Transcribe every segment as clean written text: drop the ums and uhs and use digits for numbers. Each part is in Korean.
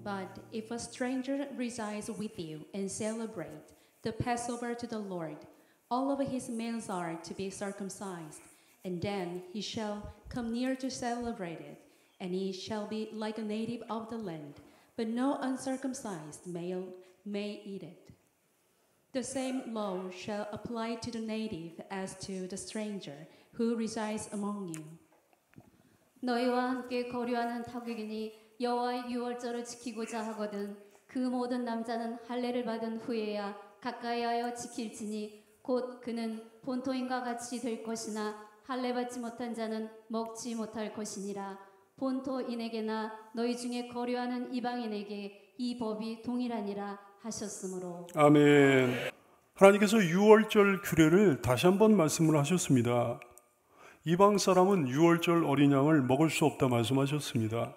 But if a stranger resides with you and celebrate the Passover to the Lord, all of his males are to be circumcised, and then he shall come near to celebrate it, and he shall be like a native of the land, but no uncircumcised male may eat it. The same law shall apply to the native as to the stranger who resides among you. 너희와 함께 거류하는 타국인이 여호와의 유월절을 지키고자 하거든 그 모든 남자는 할례를 받은 후에야 가까이하여 지킬지니 곧 그는 본토인과 같이 될 것이나 할례 받지 못한 자는 먹지 못할 것이니라. 본토인에게나 너희 중에 거류하는 이방인에게 이 법이 동일하니라 하셨으므로. 아멘. 하나님께서 유월절 규례를 다시 한번 말씀을 하셨습니다. 이방 사람은 유월절 어린 양을 먹을 수 없다 말씀하셨습니다.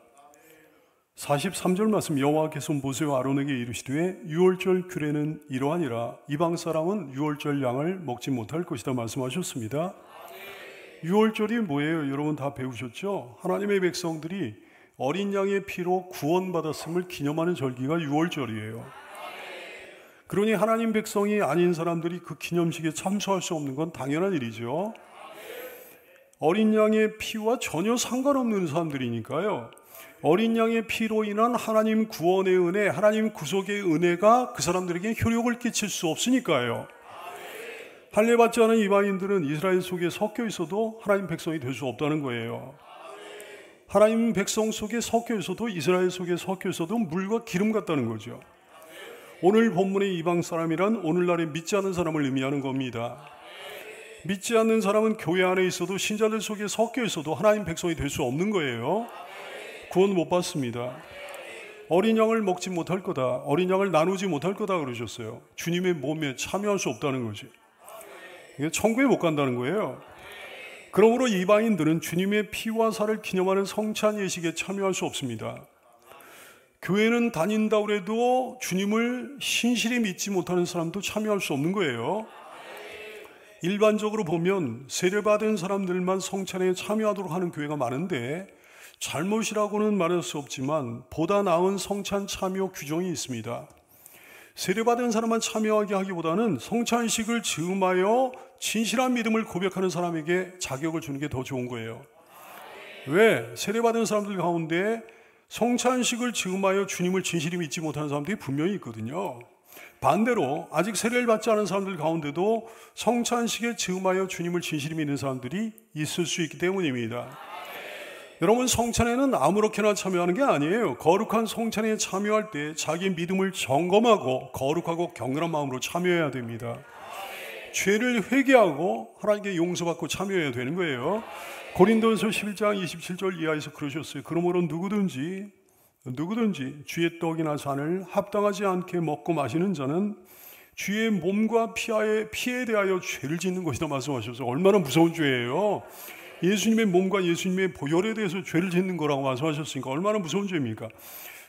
43절 말씀 여호와께서 모세와 아론에게 이르시되 유월절 규례는 이러하니라. 이방 사람은 유월절 양을 먹지 못할 것이다 말씀하셨습니다. 유월절이 뭐예요? 여러분 다 배우셨죠? 하나님의 백성들이 어린 양의 피로 구원받았음을 기념하는 절기가 유월절이에요. 그러니 하나님 백성이 아닌 사람들이 그 기념식에 참석할 수 없는 건 당연한 일이죠. 어린 양의 피와 전혀 상관없는 사람들이니까요. 어린 양의 피로 인한 하나님 구원의 은혜, 하나님 구속의 은혜가 그 사람들에게 효력을 끼칠 수 없으니까요. 할례 받지 않은 이방인들은 이스라엘 속에 섞여 있어도 하나님 백성이 될 수 없다는 거예요. 하나님 백성 속에 섞여 있어도 이스라엘 속에 섞여 있어도 물과 기름 같다는 거죠. 오늘 본문의 이방 사람이란 오늘날에 믿지 않는 사람을 의미하는 겁니다. 믿지 않는 사람은 교회 안에 있어도 신자들 속에 섞여 있어도 하나님 백성이 될 수 없는 거예요. 구원 못 받습니다. 어린 양을 먹지 못할 거다. 어린 양을 나누지 못할 거다 그러셨어요. 주님의 몸에 참여할 수 없다는 거지. 이게 천국에 못 간다는 거예요. 그러므로 이방인들은 주님의 피와 살을 기념하는 성찬 예식에 참여할 수 없습니다. 교회는 다닌다고 해도 주님을 신실히 믿지 못하는 사람도 참여할 수 없는 거예요. 일반적으로 보면 세례받은 사람들만 성찬에 참여하도록 하는 교회가 많은데 잘못이라고는 말할 수 없지만 보다 나은 성찬 참여 규정이 있습니다. 세례받은 사람만 참여하게 하기보다는 성찬식을 즈음하여 진실한 믿음을 고백하는 사람에게 자격을 주는 게 더 좋은 거예요. 왜? 세례받은 사람들 가운데 성찬식을 즈음하여 주님을 진실히 믿지 못하는 사람들이 분명히 있거든요. 반대로 아직 세례를 받지 않은 사람들 가운데도 성찬식에 즈음하여 주님을 진실히 믿는 사람들이 있을 수 있기 때문입니다. 여러분, 성찬에는 아무렇게나 참여하는 게 아니에요. 거룩한 성찬에 참여할 때 자기 믿음을 점검하고 거룩하고 경건한 마음으로 참여해야 됩니다. 죄를 회개하고 하나님께 용서받고 참여해야 되는 거예요. 고린도전서 11장 27절 이하에서 그러셨어요. 그러므로 누구든지 주의 떡이나 잔을 합당하지 않게 먹고 마시는 자는 주의 몸과 피에 대하여 죄를 짓는 것이다 말씀하셔서 얼마나 무서운 죄예요. 예수님의 몸과 예수님의 보혈에 대해서 죄를 짓는 거라고 말씀하셨으니까 얼마나 무서운 죄입니까?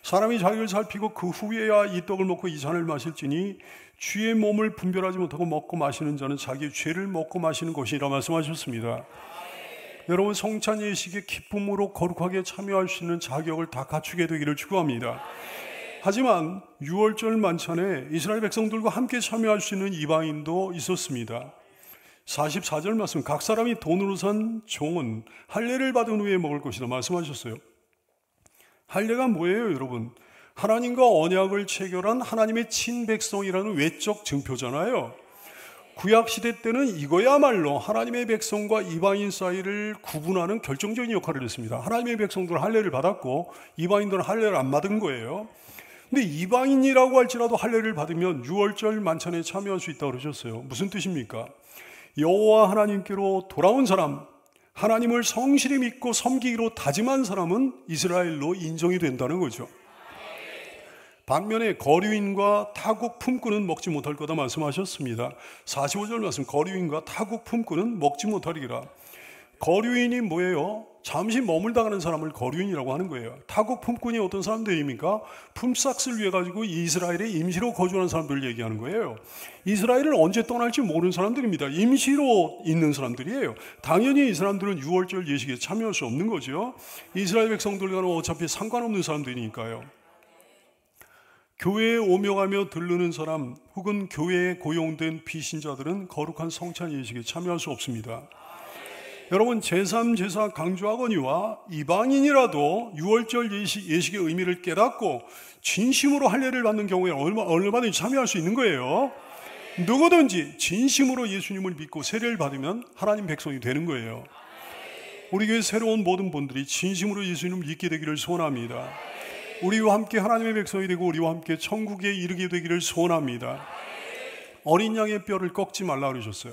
사람이 자기를 살피고 그 후에야 이 떡을 먹고 이 잔을 마실지니 주의 몸을 분별하지 못하고 먹고 마시는 자는 자기의 죄를 먹고 마시는 것이라 말씀하셨습니다. 여러분, 성찬 예식에 기쁨으로 거룩하게 참여할 수 있는 자격을 다 갖추게 되기를 축원합니다. 하지만 유월절 만찬에 이스라엘 백성들과 함께 참여할 수 있는 이방인도 있었습니다. 44절 말씀, 각 사람이 돈으로 산 종은 할례를 받은 후에 먹을 것이다 말씀하셨어요. 할례가 뭐예요, 여러분? 하나님과 언약을 체결한 하나님의 친백성이라는 외적 증표잖아요. 구약시대 때는 이거야말로 하나님의 백성과 이방인 사이를 구분하는 결정적인 역할을 했습니다. 하나님의 백성들은 할례를 받았고 이방인들은 할례를 안 받은 거예요. 근데 이방인이라고 할지라도 할례를 받으면 유월절 만찬에 참여할 수 있다고 그러셨어요. 무슨 뜻입니까? 여호와 하나님께로 돌아온 사람, 하나님을 성실히 믿고 섬기기로 다짐한 사람은 이스라엘로 인정이 된다는 거죠. 반면에 거류인과 타국 품꾼은 먹지 못할 거다 말씀하셨습니다. 45절 말씀, 거류인과 타국 품꾼은 먹지 못하리라. 거류인이 뭐예요? 잠시 머물다 가는 사람을 거류인이라고 하는 거예요. 타국 품꾼이 어떤 사람들입니까? 품삯을 위해 가지고 이스라엘에 임시로 거주하는 사람들을 얘기하는 거예요. 이스라엘을 언제 떠날지 모르는 사람들입니다. 임시로 있는 사람들이에요. 당연히 이 사람들은 유월절 예식에 참여할 수 없는 거죠. 이스라엘 백성들과는 어차피 상관없는 사람들이니까요. 교회에 오며 가며 들르는 사람 혹은 교회에 고용된 비신자들은 거룩한 성찬 예식에 참여할 수 없습니다. 여러분, 제3, 제사 강조하거니와 이방인이라도 유월절 예식의 의미를 깨닫고 진심으로 할례를 받는 경우에 얼마든지 참여할 수 있는 거예요. 누구든지 진심으로 예수님을 믿고 세례를 받으면 하나님 백성이 되는 거예요. 우리 교회 새로운 모든 분들이 진심으로 예수님을 믿게 되기를 소원합니다. 우리와 함께 하나님의 백성이 되고 우리와 함께 천국에 이르게 되기를 소원합니다. 어린 양의 뼈를 꺾지 말라 그러셨어요.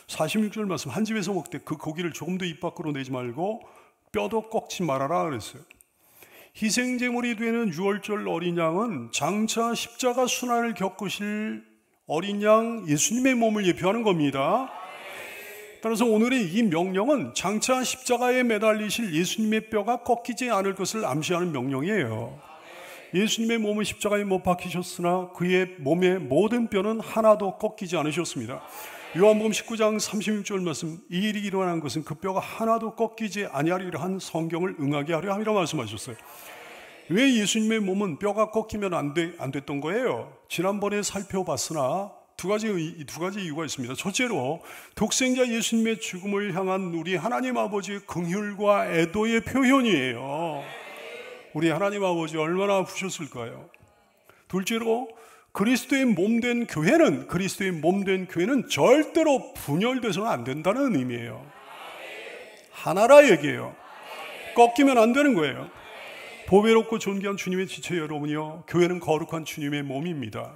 46절 말씀, 한 집에서 먹을 때 그 고기를 조금 더 입 밖으로 내지 말고 뼈도 꺾지 말아라 그랬어요. 희생제물이 되는 유월절 어린 양은 장차 십자가 순환을 겪으실 어린 양 예수님의 몸을 예표하는 겁니다. 따라서 오늘의 이 명령은 장차 십자가에 매달리실 예수님의 뼈가 꺾이지 않을 것을 암시하는 명령이에요. 예수님의 몸은 십자가에 못 박히셨으나 그의 몸의 모든 뼈는 하나도 꺾이지 않으셨습니다. 요한복음 19장 36절 말씀, 이 일이 일어난 것은 그 뼈가 하나도 꺾이지 아니하리라 한 성경을 응하게 하려 함이라 말씀하셨어요. 왜 예수님의 몸은 뼈가 꺾이면 안 됐던 거예요? 지난번에 살펴봤으나 두 가지 이유가 있습니다. 첫째로 독생자 예수님의 죽음을 향한 우리 하나님 아버지의 긍휼과 애도의 표현이에요. 우리 하나님 아버지 얼마나 아프셨을까요? 둘째로 그리스도의 몸된 교회는 절대로 분열돼서는 안 된다는 의미예요. 하나라 얘기예요. 꺾이면 안 되는 거예요. 보배롭고 존귀한 주님의 지체 여러분이요, 교회는 거룩한 주님의 몸입니다.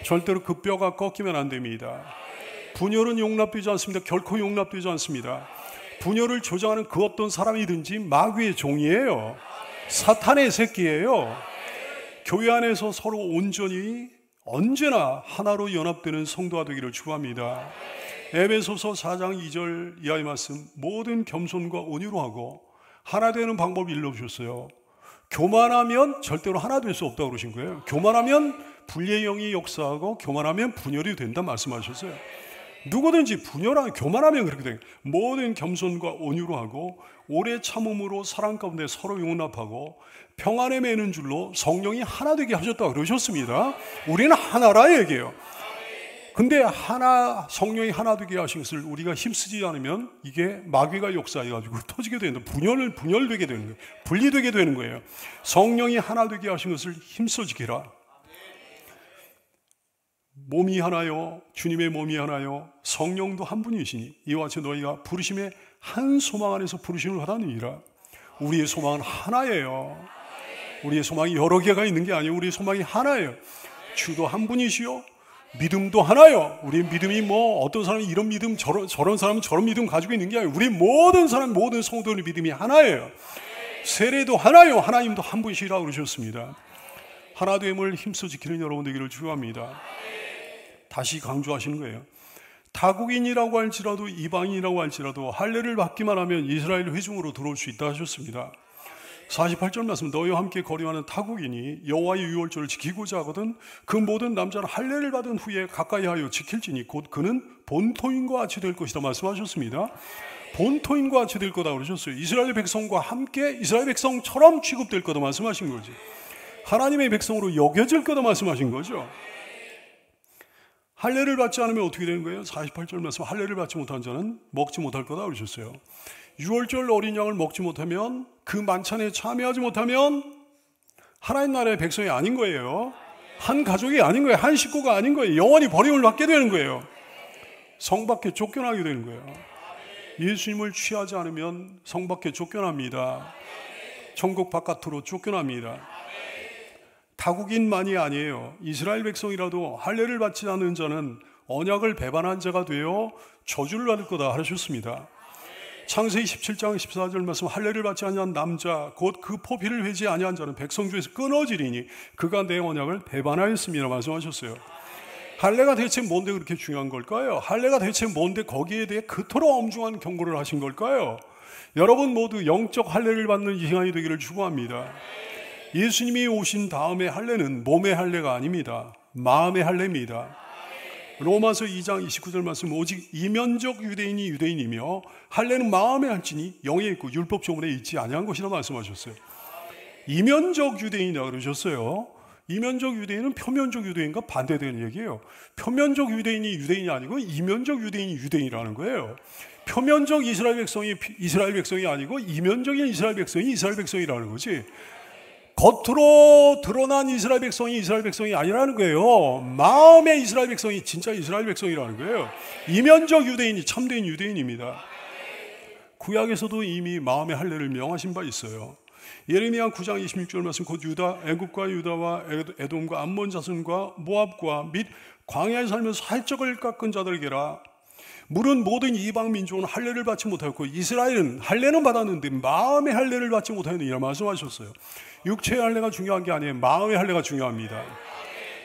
절대로 그 뼈가 꺾이면 안 됩니다. 분열은 용납되지 않습니다. 결코 용납되지 않습니다. 분열을 조장하는 그 어떤 사람이든지 마귀의 종이에요. 사탄의 새끼예요. 교회 안에서 서로 온전히 언제나 하나로 연합되는 성도가 되기를 축원합니다. 에베소서 4장 2절 이하의 말씀, 모든 겸손과 온유로 하고 하나 되는 방법을 일러주셨어요. 교만하면 절대로 하나 될 수 없다고 그러신 거예요. 교만하면 분리의 영이 역사하고 교만하면 분열이 된다 말씀하셨어요. 누구든지 교만하면 그렇게 돼요. 모든 겸손과 온유로 하고 오래 참음으로 사랑 가운데 서로 용납하고 평안에 매는 줄로 성령이 하나 되게 하셨다고 그러셨습니다. 우리는 하나라 얘기해요. 근데 성령이 하나 되게 하신 것을 우리가 힘쓰지 않으면 이게 마귀가 역사해가지고 터지게 되는, 분열되게 되는 거예요. 분리되게 되는 거예요. 성령이 하나 되게 하신 것을 힘써 지키라. 몸이 하나요, 주님의 몸이 하나요, 성령도 한 분이시니 이와 같이 너희가 부르심의 한 소망 안에서 부르심을 받았느니라. 우리의 소망은 하나예요. 우리의 소망이 여러 개가 있는 게 아니에요. 우리의 소망이 하나예요. 주도 한 분이시요, 믿음도 하나요. 우리 믿음이 어떤 사람이 이런 믿음, 저런 사람은 저런 믿음 가지고 있는 게 아니에요. 우리 모든 성도들의 믿음이 하나예요. 세례도 하나요. 하나님도 한 분이시라고 그러셨습니다. 하나됨을 힘써 지키는 여러분 되기를 축원합니다. 다시 강조하시는 거예요. 타국인이라고 할지라도 이방인이라고 할지라도 할례를 받기만 하면 이스라엘 회중으로 들어올 수 있다 하셨습니다. 48절 말씀, 너희와 함께 거류하는 타국인이 여호와의 유월절을 지키고자 하거든 그 모든 남자는 할례를 받은 후에 가까이 하여 지킬지니 곧 그는 본토인과 같이 될 것이다 말씀하셨습니다. 본토인과 같이 될 거다 그러셨어요. 이스라엘 백성과 함께 이스라엘 백성처럼 취급될 거다 말씀하신 거지. 하나님의 백성으로 여겨질 거다 말씀하신 거죠. 할례를 받지 않으면 어떻게 되는 거예요? 48절 말씀, 할례를 받지 못한 자는 먹지 못할 거다 그러셨어요. 유월절 어린 양을 먹지 못하면, 그 만찬에 참여하지 못하면 하나님 나라의 백성이 아닌 거예요. 한 가족이 아닌 거예요. 한 식구가 아닌 거예요. 영원히 버림을 받게 되는 거예요. 성 밖에 쫓겨나게 되는 거예요. 예수님을 취하지 않으면 성 밖에 쫓겨납니다. 천국 바깥으로 쫓겨납니다. 타국인만이 아니에요. 이스라엘 백성이라도 할례를 받지 않는 자는 언약을 배반한 자가 되어 저주를 받을 거다 하셨습니다. 창세기 17장 14절 말씀, 할례를 받지 아니한 남자 곧 그 포피를 회지 아니한 자는 백성 중에서 끊어지리니 그가 내 언약을 배반하였습니다 말씀하셨어요. 할례가 대체 뭔데 그렇게 중요한 걸까요? 할례가 대체 뭔데 거기에 대해 그토록 엄중한 경고를 하신 걸까요? 여러분 모두 영적 할례를 받는 이 시간이 되기를 축원합니다. 예수님이 오신 다음에 할례는 몸의 할례가 아닙니다. 마음의 할례입니다. 로마서 2장 29절 말씀, 오직 이면적 유대인이 유대인이며 할례는 마음에 할지니 영에 있고 율법 조문에 있지 아니한 것이라 말씀하셨어요. 이면적 유대인이라고 그러셨어요. 이면적 유대인은 표면적 유대인과 반대되는 얘기예요. 표면적 유대인이 유대인이 아니고 이면적 유대인이 유대인이라는 거예요. 표면적 이스라엘 백성이 이스라엘 백성이 아니고 이면적인 이스라엘 백성이 이스라엘 백성이라는 거지. 겉으로 드러난 이스라엘 백성이 아니라는 거예요. 마음의 이스라엘 백성이 진짜 이스라엘 백성이라는 거예요. 이면적 유대인이 참된 유대인입니다. 구약에서도 이미 마음의 할례를 명하신 바 있어요. 예레미야 9장 26절 말씀, 곧 유다, 애굽과 유다와 에돔과 암몬 자손과 모압과 및 광야에 살면서 할적을 깎은 자들에게라. 물은 모든 이방 민족은 할례를 받지 못하였고 이스라엘은 할례는 받았는데 마음의 할례를 받지 못하였느니라 말씀하셨어요. 육체의 할례가 중요한 게 아니에요. 마음의 할례가 중요합니다.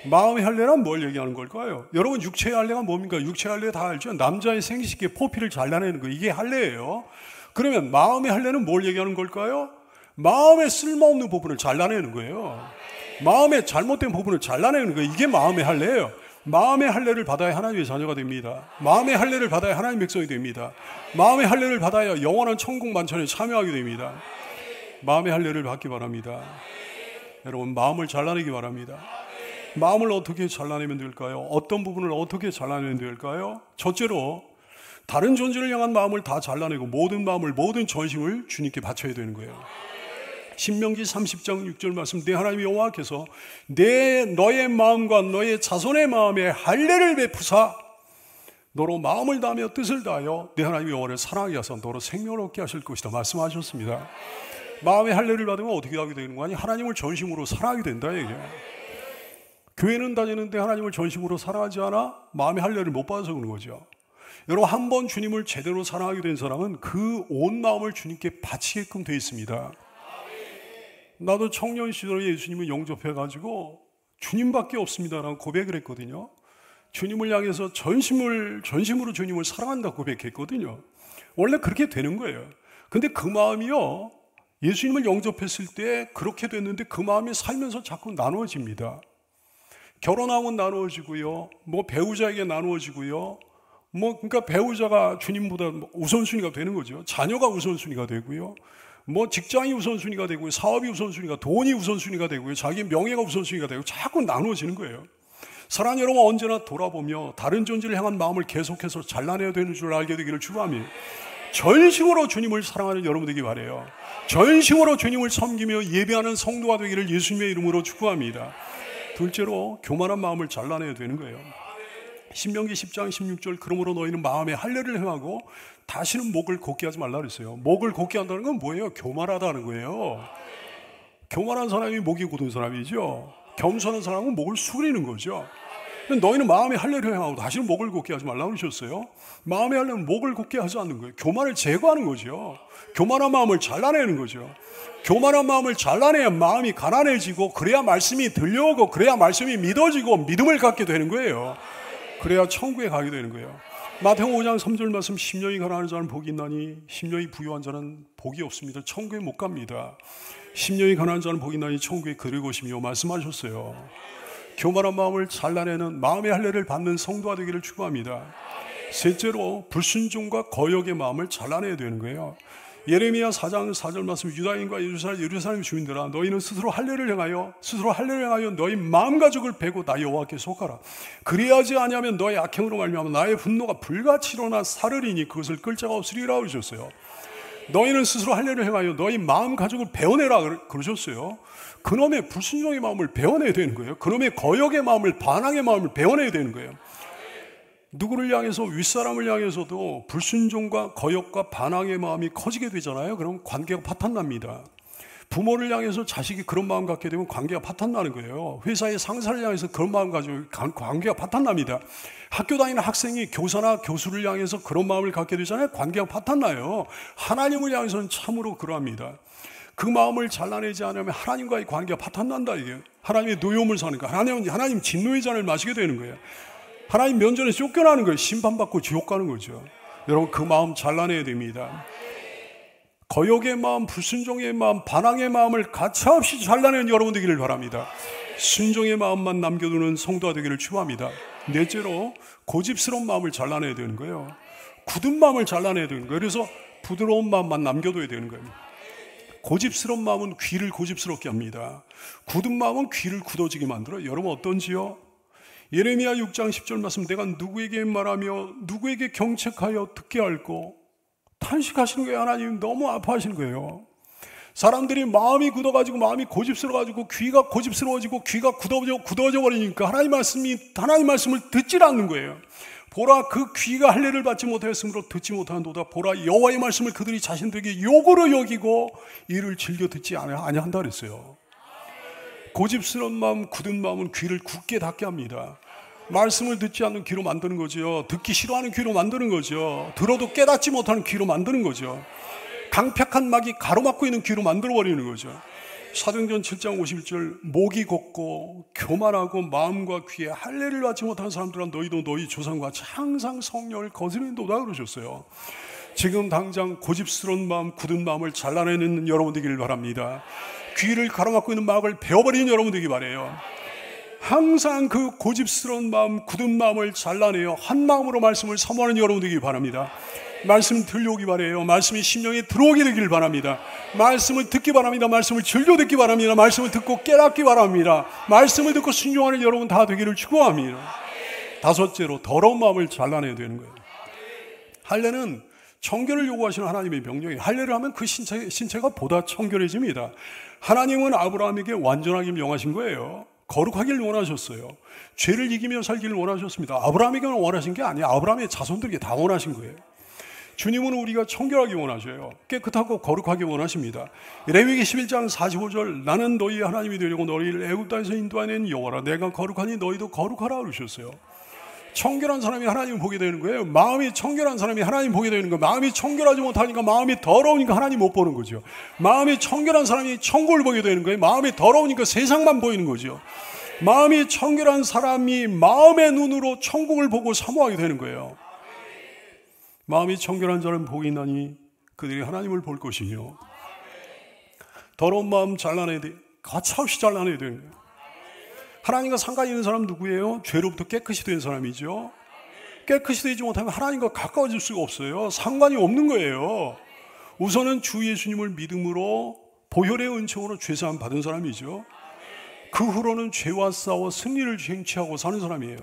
마음의 할례란 뭘 얘기하는 걸까요? 여러분, 육체의 할례가 뭡니까? 육체의 할례 다 알죠? 남자의 생식기에 포피를 잘라내는 거, 이게 할례예요. 그러면 마음의 할례는 뭘 얘기하는 걸까요? 마음의 쓸모없는 부분을 잘라내는 거예요. 마음의 잘못된 부분을 잘라내는 거예요. 이게 마음의 할례예요. 마음의 할례를 받아야 하나님의 자녀가 됩니다. 마음의 할례를 받아야 하나님의 백성이 됩니다. 마음의 할례를 받아야 영원한 천국 만찬에 참여하게 됩니다. 마음의 할례를 받기 바랍니다. 여러분, 마음을 잘라내기 바랍니다. 마음을 어떻게 잘라내면 될까요? 어떤 부분을 어떻게 잘라내면 될까요? 첫째로 다른 존재를 향한 마음을 다 잘라내고 모든 마음을, 모든 전심을 주님께 바쳐야 되는 거예요. 신명기 30장 6절 말씀, 내 하나님 여호와께서 너의 마음과 너의 자손의 마음에 할례를 베푸사 너로 마음을 다하며 뜻을 다하여 내 하나님 여호와를 사랑하게 하사 너로 생명을 얻게 하실 것이다 말씀하셨습니다. 마음의 할례를 받으면 어떻게 하게 되는 거 아니? 하나님을 전심으로 사랑하게 된다 얘기예요. 교회는 다니는데 하나님을 전심으로 사랑하지 않아? 마음의 할례를 못 받아서 그런 거죠. 여러분, 한 번 주님을 제대로 사랑하게 된 사람은 그 온 마음을 주님께 바치게끔 되어 있습니다. 나도 청년 시절에 예수님을 영접해가지고 주님밖에 없습니다라고 고백을 했거든요. 주님을 향해서 전심으로 주님을 사랑한다고 고백했거든요. 원래 그렇게 되는 거예요. 근데 그 마음이요, 예수님을 영접했을 때 그렇게 됐는데 그 마음이 살면서 자꾸 나누어집니다. 결혼하면 나누어지고요, 배우자에게 나누어지고요, 그러니까 배우자가 주님보다 우선순위가 되는 거죠. 자녀가 우선순위가 되고요, 직장이 우선순위가 되고요, 사업이 우선순위가, 돈이 우선순위가 되고요, 자기 명예가 우선순위가 되고 자꾸 나누어지는 거예요. 사랑하는 여러분, 언제나 돌아보며 다른 존재를 향한 마음을 계속해서 잘라내야 되는 줄 알게 되기를 축원합니다. 전심으로 주님을 사랑하는 여러분 되기 바라요. 전심으로 주님을 섬기며 예배하는 성도가 되기를 예수님의 이름으로 축원합니다. 둘째로 교만한 마음을 잘라내야 되는 거예요. 신명기 10장 16절, 그러므로 너희는 마음에 할례를 행하고 다시는 목을 곧게 하지 말라 그랬어요. 목을 곧게 한다는 건 뭐예요? 교만하다는 거예요. 교만한 사람이 목이 곧은 사람이죠. 겸손한 사람은 목을 숙이는 거죠. 너희는 마음의 할례를 행하고 다시는 목을 곧게 하지 말라 그러셨어요. 마음의 할례는 목을 곧게 하지 않는 거예요. 교만을 제거하는 거죠. 교만한 마음을 잘라내는 거죠. 교만한 마음을 잘라내야 마음이 가난해지고, 그래야 말씀이 들려오고, 그래야 말씀이 믿어지고 믿음을 갖게 되는 거예요. 그래야 천국에 가게 되는 거예요. 마태복음 5장 3절 말씀, 심령이 가난한 자는 복이 있나니 심령이 부유한 자는 복이 없습니다. 천국에 못 갑니다. 심령이 가난한 자는 복이 있나니 천국에 그를 것이며 말씀하셨어요. 교만한 마음을 잘라내는 마음의 할례를 받는 성도가 되기를 축원합니다. 셋째로 불순종과 거역의 마음을 잘라내야 되는 거예요. 예레미야 4장 4절 말씀, 유다인과 예루살렘 주민들아, 너희는 스스로 할례를 행하여 너희 마음 가죽을 베고 나 여호와께 속하라. 그리하지 아니하면 너의 악행으로 말미암아 나의 분노가 불같이 일어나 사르리니 그것을 끌 자가 없으리라 그러셨어요. 너희는 스스로 할례를 행하여 너희 마음 가죽을 베어내라 그러셨어요. 그놈의 불순종의 마음을 베어내야 되는 거예요. 그놈의 거역의 마음을, 반항의 마음을 베어내야 되는 거예요. 누구를 향해서, 윗사람을 향해서도 불순종과 거역과 반항의 마음이 커지게 되잖아요. 그럼 관계가 파탄납니다. 부모를 향해서 자식이 그런 마음 갖게 되면 관계가 파탄나는 거예요. 회사의 상사를 향해서 그런 마음 가지고 관계가 파탄납니다. 학교 다니는 학생이 교사나 교수를 향해서 그런 마음을 갖게 되잖아요. 관계가 파탄나요. 하나님을 향해서는 참으로 그러합니다. 그 마음을 잘라내지 않으면 하나님과의 관계가 파탄난다 이게. 하나님의 노여움을 사는 거예요. 하나님 진노의 잔을 마시게 되는 거예요. 하나님 면전에서 쫓겨나는 거예요. 심판받고 지옥 가는 거죠. 여러분, 그 마음 잘라내야 됩니다. 거역의 마음, 불순종의 마음, 반항의 마음을 가차없이 잘라내는 여러분 되기를 바랍니다. 순종의 마음만 남겨두는 성도가 되기를 축원합니다. 넷째로 고집스러운 마음을 잘라내야 되는 거예요. 굳은 마음을 잘라내야 되는 거예요. 그래서 부드러운 마음만 남겨둬야 되는 거예요. 고집스러운 마음은 귀를 고집스럽게 합니다. 굳은 마음은 귀를 굳어지게 만들어요. 여러분 어떤지요? 예레미야 6장 10절 말씀, 내가 누구에게 말하며 누구에게 경책하여 듣게 할꼬? 탄식하시는 거예요. 하나님 너무 아파하시는 거예요. 사람들이 마음이 굳어가지고 마음이 고집스러워가지고 귀가 고집스러워지고 귀가 굳어져 버리니까 하나님 말씀을 듣질 않는 거예요. 보라, 그 귀가 할례를 받지 못하였으므로 듣지 못하는도다. 보라, 여호와의 말씀을 그들이 자신들에게 욕으로 여기고 이를 즐겨 듣지 아니한다 그랬어요. 고집스러운 마음, 굳은 마음은 귀를 굳게 닫게 합니다. 말씀을 듣지 않는 귀로 만드는 거죠. 듣기 싫어하는 귀로 만드는 거죠. 들어도 깨닫지 못하는 귀로 만드는 거죠. 강팍한 막이 가로막고 있는 귀로 만들어버리는 거죠. 사도행전 7장 51절, 목이 곱고 교만하고 마음과 귀에 할례를 받지 못하는 사람들아, 너희도 너희 조상과 항상 성령을 거스린도다 그러셨어요. 지금 당장 고집스러운 마음, 굳은 마음을 잘라내는 여러분 되기를 바랍니다. 귀를 가로막고 있는 막을 베어버리는 여러분 되기 바라요. 항상 그 고집스러운 마음, 굳은 마음을 잘라내어 한 마음으로 말씀을 사모하는 여러분 되기 바랍니다. 말씀 들려오기 바라요. 말씀이 심령에 들어오게 되기를 바랍니다. 말씀을 듣기 바랍니다. 말씀을 즐겨 듣기 바랍니다. 말씀을 듣고 깨닫기 바랍니다. 말씀을 듣고 순종하는 여러분 다 되기를 축원합니다. 다섯째로, 더러운 마음을 잘라내야 되는 거예요. 할례는 청결을 요구하시는 하나님의 명령이에요. 할례를 하면 그 신체가 보다 청결해집니다. 하나님은 아브라함에게 완전하게 명하신 거예요. 거룩하기를 원하셨어요. 죄를 이기며 살기를 원하셨습니다. 아브라함에게만 원하신 게 아니에요. 아브라함의 자손들에게 다 원하신 거예요. 주님은 우리가 청결하게 원하셔요. 깨끗하고 거룩하게 원하십니다. 레위기 11장 45절, 나는 너희 하나님이 되려고 너희를 애굽 땅에서 인도하는 여호와라. 내가 거룩하니 너희도 거룩하라 그러셨어요. 청결한 사람이 하나님 보게 되는 거예요. 마음이 청결한 사람이 하나님 보게 되는 거예요. 마음이 청결하지 못하니까, 마음이 더러우니까 하나님 못 보는 거죠. 마음이 청결한 사람이 천국을 보게 되는 거예요. 마음이 더러우니까 세상만 보이는 거죠. 마음이 청결한 사람이 마음의 눈으로 천국을 보고 사모하게 되는 거예요. 마음이 청결한 자는 복이 있나니 그들이 하나님을 볼 것이며. 더러운 마음 잘라내야 돼. 가차없이 잘라내야 되는 거예요. 하나님과 상관이 있는 사람 누구예요? 죄로부터 깨끗이 된 사람이죠. 깨끗이 되지 못하면 하나님과 가까워질 수가 없어요. 상관이 없는 거예요. 우선은 주 예수님을 믿음으로 보혈의 은총으로 죄사함 받은 사람이죠. 그 후로는 죄와 싸워 승리를 쟁취하고 사는 사람이에요.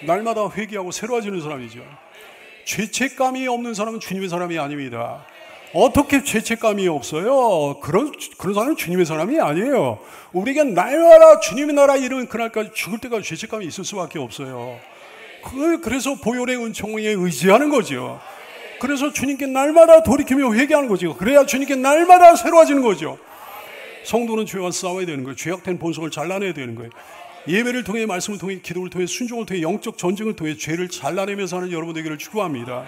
날마다 회개하고 새로워지는 사람이죠. 죄책감이 없는 사람은 주님의 사람이 아닙니다. 어떻게 죄책감이 없어요? 그런 사람은 주님의 사람이 아니에요. 우리에게 날마다 주님의 나라 이르는 그날까지 죽을 때까지 죄책감이 있을 수밖에 없어요. 그래서 보혈의 은총에 의지하는 거죠. 그래서 주님께 날마다 돌이키며 회개하는 거죠. 그래야 주님께 날마다 새로워지는 거죠. 성도는 죄와 싸워야 되는 거예요. 죄악된 본성을 잘라내야 되는 거예요. 예배를 통해, 말씀을 통해, 기도를 통해, 순종을 통해, 영적 전쟁을 통해 죄를 잘라내면서 하는 여러분 되기를 축원합니다.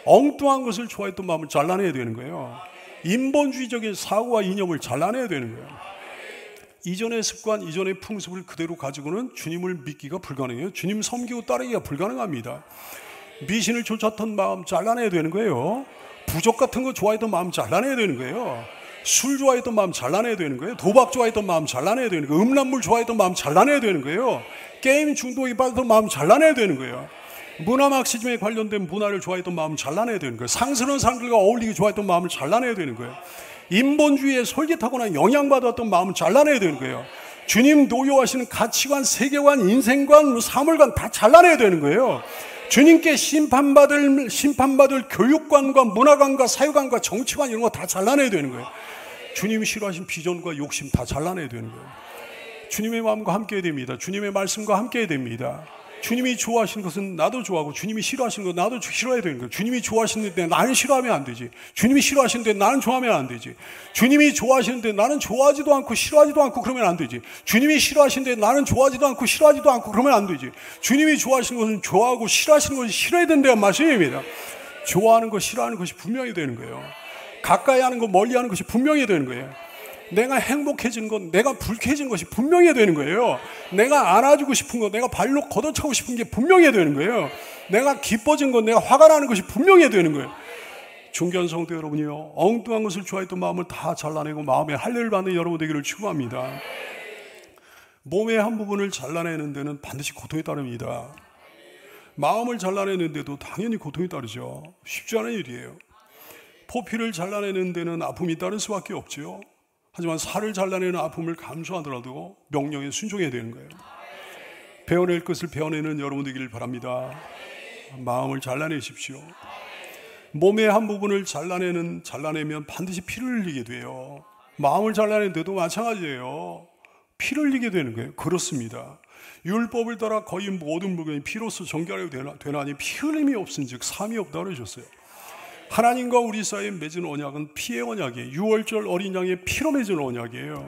엉뚱한 것을 좋아했던 마음을 잘라내야 되는 거예요. 인본주의적인 사고와 이념을 잘라내야 되는 거예요. 이전의 습관, 이전의 풍습을 그대로 가지고는 주님을 믿기가 불가능해요. 주님 섬기고 따르기가 불가능합니다. 미신을 쫓았던 마음 잘라내야 되는 거예요. 부적 같은 거 좋아했던 마음 잘라내야 되는 거예요. 술 좋아했던 마음 잘라내야 되는 거예요. 도박 좋아했던 마음 잘라내야 되는 거예요. 음란물 좋아했던 마음 잘라내야 되는 거예요. 게임 중독에 빠졌던 마음 잘라내야 되는 거예요. 문화 막시즘에 관련된 문화를 좋아했던 마음 잘라내야 되는 거예요. 상스러운 사람들과 어울리기 좋아했던 마음을 잘라내야 되는 거예요. 인본주의에 솔깃하거나 영향받았던 마음을 잘라내야 되는 거예요. 주님 노여하시는 가치관, 세계관, 인생관, 사물관 다 잘라내야 되는 거예요. 주님께 심판받을 교육관과 문화관과 사회관과 정치관 이런 거 다 잘라내야 되는 거예요. 주님이 싫어하신 비전과 욕심 다 잘라내야 되는 거예요. 주님의 마음과 함께해야 됩니다. 주님의 말씀과 함께해야 됩니다. 주님이 좋아하시는 것은 나도 좋아하고, 주님이 싫어하시는 것 나도 싫어해야 되는 거예요. 주님이 좋아하시는데 나는 싫어하면 안 되지. 주님이 싫어하시는데 나는 좋아하면 안 되지. 주님이 좋아하시는데 나는 좋아하지도 않고 싫어하지도 않고 그러면 안 되지. 주님이 싫어하시는데 나는 좋아하지도 않고 싫어하지도 않고 그러면 안 되지. 주님이 좋아하시는 것은 좋아하고, 싫어하시는 것은 싫어야 된다는 말씀입니다. 좋아하는 것, 싫어하는 것이 분명히 되는 거예요. 가까이 하는 것, 멀리 하는 것이 분명히 되는 거예요. 내가 행복해지는 것, 내가 불쾌해지는 것이 분명해야 되는 거예요. 내가 안아주고 싶은 것, 내가 발로 걷어차고 싶은 게 분명해야 되는 거예요. 내가 기뻐진 것, 내가 화가 나는 것이 분명해야 되는 거예요. 존귀한 성도 여러분이요, 엉뚱한 것을 좋아했던 마음을 다 잘라내고 마음의 할례를 받는 여러분 되기를 축원합니다. 몸의 한 부분을 잘라내는 데는 반드시 고통이 따릅니다. 마음을 잘라내는데도 당연히 고통이 따르죠. 쉽지 않은 일이에요. 포피를 잘라내는 데는 아픔이 따를 수밖에 없죠. 하지만 살을 잘라내는 아픔을 감수하더라도 명령에 순종해야 되는 거예요. 베어낼 것을 베어내는 여러분 되기를 바랍니다. 마음을 잘라내십시오. 몸의 한 부분을 잘라내면 반드시 피를 흘리게 돼요. 마음을 잘라내는데도 마찬가지예요. 피를 흘리게 되는 거예요. 그렇습니다. 율법을 따라 거의 모든 물건이 피로서 정결하게 되나니 피 흘림이 없은즉 삶이 없다 그러셨어요. 하나님과 우리 사이에 맺은 언약은 피의 언약이에요. 유월절 어린 양의 피로 맺은 언약이에요.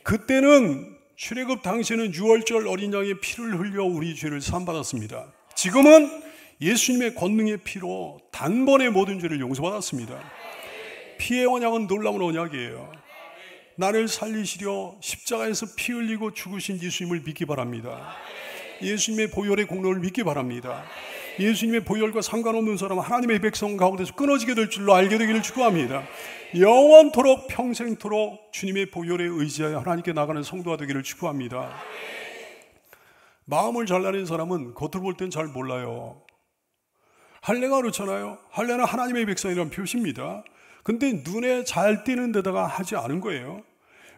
그때는 출애굽 당시에는 유월절 어린 양의 피를 흘려 우리 죄를 사함받았습니다. 지금은 예수님의 권능의 피로 단번에 모든 죄를 용서받았습니다. 피의 언약은 놀라운 언약이에요. 나를 살리시려 십자가에서 피 흘리고 죽으신 예수님을 믿기 바랍니다. 예수님의 보혈의 공로를 믿기 바랍니다. 예수님의 보혈과 상관없는 사람은 하나님의 백성 가운데서 끊어지게 될 줄로 알게 되기를 축원합니다. 영원토록 평생토록 주님의 보혈에 의지하여 하나님께 나가는 성도가 되기를 축원합니다. 마음을 잘라낸 사람은 겉으로 볼 땐 잘 몰라요. 할례가 그렇잖아요. 할례는 하나님의 백성이라는 표시입니다. 근데 눈에 잘 띄는 데다가 하지 않은 거예요.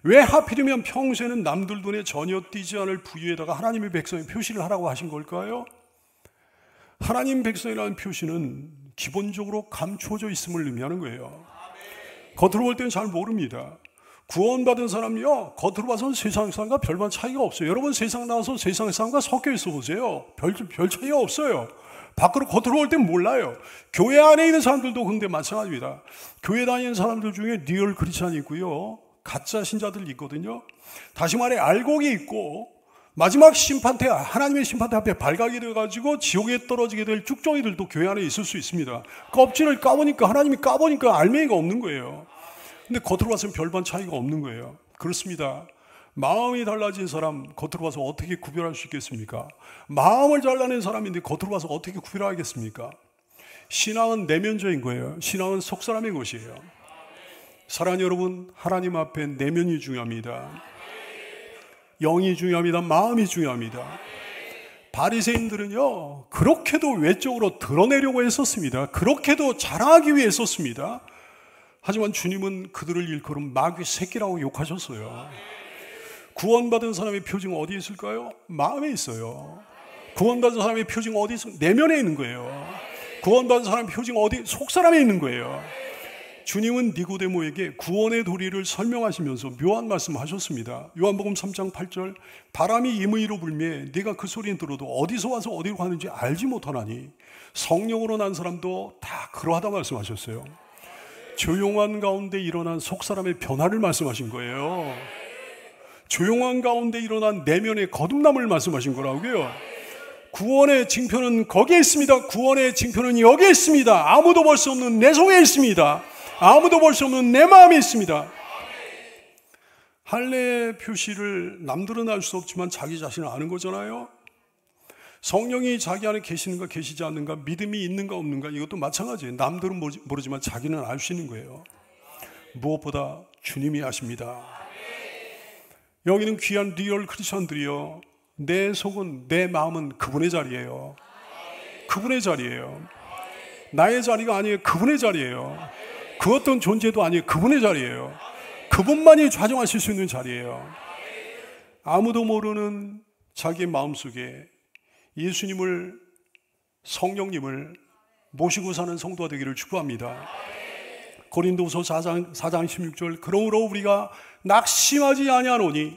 왜 하필이면 평소에는 남들 눈에 전혀 띄지 않을 부위에다가 하나님의 백성의 표시를 하라고 하신 걸까요? 하나님 백성이라는 표시는 기본적으로 감춰져 있음을 의미하는 거예요. 겉으로 볼 때는 잘 모릅니다. 구원받은 사람이요, 겉으로 봐서는 세상 사람과 별반 차이가 없어요. 여러분 세상 나와서 세상 사람과 섞여 있어 보세요. 별 차이가 없어요. 밖으로 겉으로 볼 땐 몰라요. 교회 안에 있는 사람들도 근데 마찬가지입니다. 교회 다니는 사람들 중에 리얼 크리스찬이 있고요, 가짜 신자들이 있거든요. 다시 말해 알곡이 있고 마지막 심판대, 하나님의 심판대 앞에 발각이 돼가지고 지옥에 떨어지게 될 쭉정이들도 교회 안에 있을 수 있습니다. 껍질을 까보니까, 하나님이 까보니까 알맹이가 없는 거예요. 근데 겉으로 봐서는 별반 차이가 없는 거예요. 그렇습니다. 마음이 달라진 사람 겉으로 봐서 어떻게 구별할 수 있겠습니까? 마음을 잘라낸 사람인데 겉으로 봐서 어떻게 구별하겠습니까? 신앙은 내면적인 거예요. 신앙은 속사람의 것이에요. 사랑하는 여러분, 하나님 앞에 내면이 중요합니다. 영이 중요합니다. 마음이 중요합니다. 바리새인들은요, 그렇게도 외적으로 드러내려고 했었습니다. 그렇게도 자랑하기 위해 했었습니다. 하지만 주님은 그들을 일컬음 마귀 새끼라고 욕하셨어요. 구원받은 사람의 표징은 어디에 있을까요? 마음에 있어요. 구원받은 사람의 표징은 어디 있어요? 내면에 있는 거예요. 구원받은 사람의 표징은 어디? 속사람에 있는 거예요. 주님은 니고데모에게 구원의 도리를 설명하시면서 묘한 말씀하셨습니다. 요한복음 3장 8절, 바람이 임의로 불매 네가 그 소리는 들어도 어디서 와서 어디로 가는지 알지 못하나니 성령으로 난 사람도 다 그러하다 말씀하셨어요. 조용한 가운데 일어난 속사람의 변화를 말씀하신 거예요. 조용한 가운데 일어난 내면의 거듭남을 말씀하신 거라고요. 구원의 징표는 거기에 있습니다. 구원의 징표는 여기에 있습니다. 아무도 볼 수 없는 내 속에 있습니다. 아무도 볼 수 없는 내 마음에 있습니다. 할례 표시를 남들은 알 수 없지만 자기 자신은 아는 거잖아요. 성령이 자기 안에 계시는가 계시지 않는가, 믿음이 있는가 없는가, 이것도 마찬가지예요. 남들은 모르지만 자기는 알 수 있는 거예요. 무엇보다 주님이 아십니다. 여기는 귀한 리얼 크리스천들이요, 내 속은, 내 마음은 그분의 자리예요. 그분의 자리예요. 나의 자리가 아니에요. 그분의 자리예요. 그 어떤 존재도 아니에요. 그분의 자리예요. 그분만이 좌정하실 수 있는 자리예요. 아무도 모르는 자기의 마음속에 예수님을, 성령님을 모시고 사는 성도가 되기를 축복합니다. 고린도후서 4장 16절, 그러므로 우리가 낙심하지 아니하노니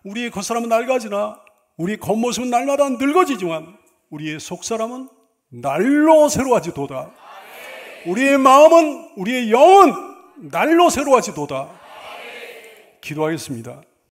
우리의 겉사람은 낡아지나 우리의 겉모습은 날마다 늙어지지만 우리의 속사람은 날로 새로워지도다. 우리의 마음은, 우리의 영은 날로 새로워지도다. 기도하겠습니다.